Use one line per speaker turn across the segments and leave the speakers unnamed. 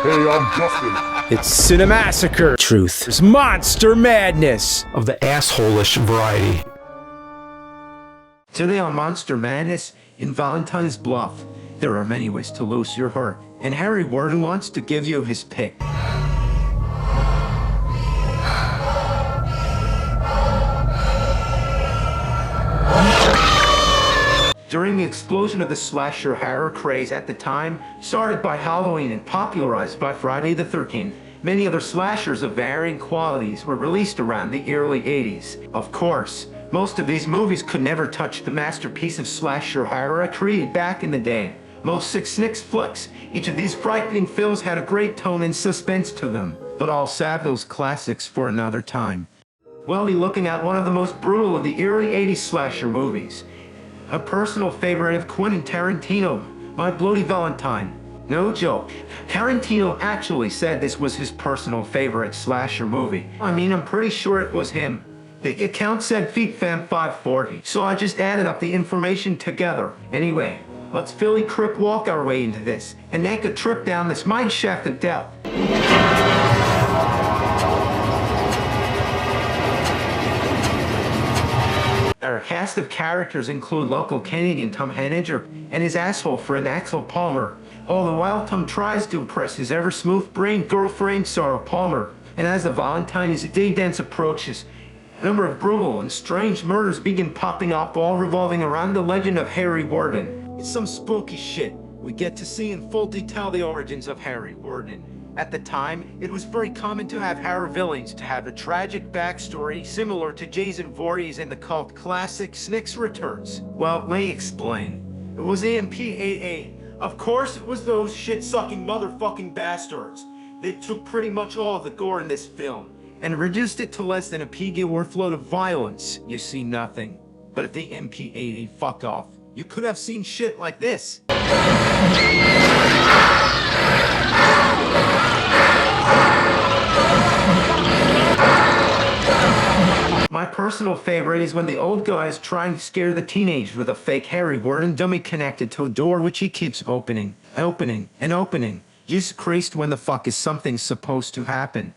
Hey, I'm Justin.
It's Cinemassacre. Truth. There's monster madness
of the assholish variety.
Today on Monster Madness, in Valentine's Bluff, there are many ways to lose your heart, and Harry Warden wants to give you his pick. During the explosion of the slasher horror craze at the time, started by Halloween and popularized by Friday the 13th, many other slashers of varying qualities were released around the early 80s. Of course, most of these movies could never touch the masterpiece of slasher horror created back in the day. Most 6 flicks, each of these frightening films had a great tone and suspense to them, but I'll save those classics for another time. We'll be looking at one of the most brutal of the early 80s slasher movies. A personal favorite of Quentin Tarantino, My Bloody Valentine. No joke, Tarantino actually said this was his personal favorite slasher movie. I mean, I'm pretty sure it was him. The account said FeetFam540, so I just added up the information together. Anyway, let's Philly Crip walk our way into this, and make a trip down this mine shaft of death. Our cast of characters include local Canadian Tom Henniger and his asshole friend Axel Palmer, all the while Tom tries to impress his ever-smooth-brained girlfriend Sarah Palmer. And as the Valentine's Day dance approaches, a number of brutal and strange murders begin popping up, all revolving around the legend of Harry Warden. It's some spooky shit. We get to see in full detail the origins of Harry Warden. At the time, it was very common to have horror villains to have a tragic backstory similar to Jason Voorhees in the cult classic Snick's Returns. Well, let me explain. It was AMP8A. Of course, it was those shit-sucking motherfucking bastards. They took pretty much all of the gore in this film and reduced it to less than a PG worthload of violence. You see nothing. But if the MP8A fuck off, you could have seen shit like this. My personal favorite is when the old guy is trying to scare the teenagers with a fake Harry Warden dummy connected to a door which he keeps opening, and opening. Jesus Christ, when the fuck is something supposed to happen?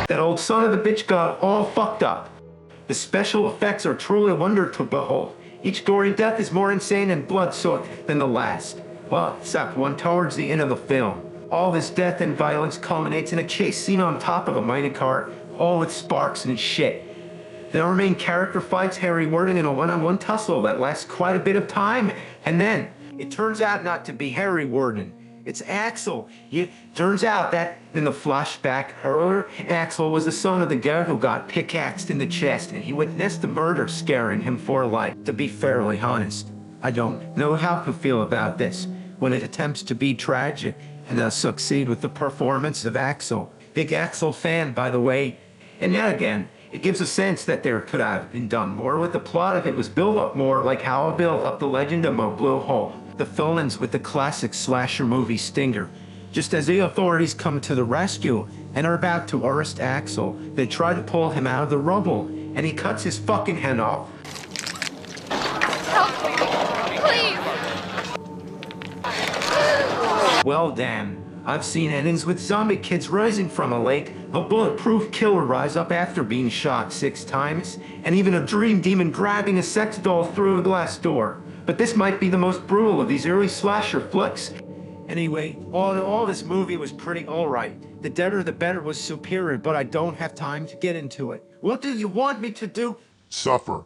That old son of a bitch got all fucked up. The special effects are truly a wonder to behold. Each gory death is more insane and blood-soaked than the last. Well, except one towards the end of the film. All this death and violence culminates in a chase scene on top of a minecart, all with sparks and shit. Then our main character fights Harry Warden in a one-on-one tussle that lasts quite a bit of time, and then it turns out not to be Harry Warden. It's Axel. It turns out that in the flashback, Axel was the son of the guy who got pickaxed in the chest, and he witnessed the murder, scaring him for life. To be fairly honest, I don't know how to feel about this when it attempts to be tragic and thus succeed with the performance of Axel. Big Axel fan, by the way. And yet again, it gives a sense that there could have been done more with the plot if it was built up more like how I built up the legend of Mo Blue Hole. The film ends with the classic slasher movie stinger. Just as the authorities come to the rescue and are about to arrest Axel, they try to pull him out of the rubble, and he cuts his fucking hand off.
Help me, please!
Well, damn. I've seen endings with zombie kids rising from a lake, a bulletproof killer rise up after being shot 6 times, and even a dream demon grabbing a sex doll through a glass door. But this might be the most brutal of these early slasher flicks. Anyway, all in all, this movie was pretty alright. The deader the better was superior, but I don't have time to get into it. What do you want me to do?
Suffer.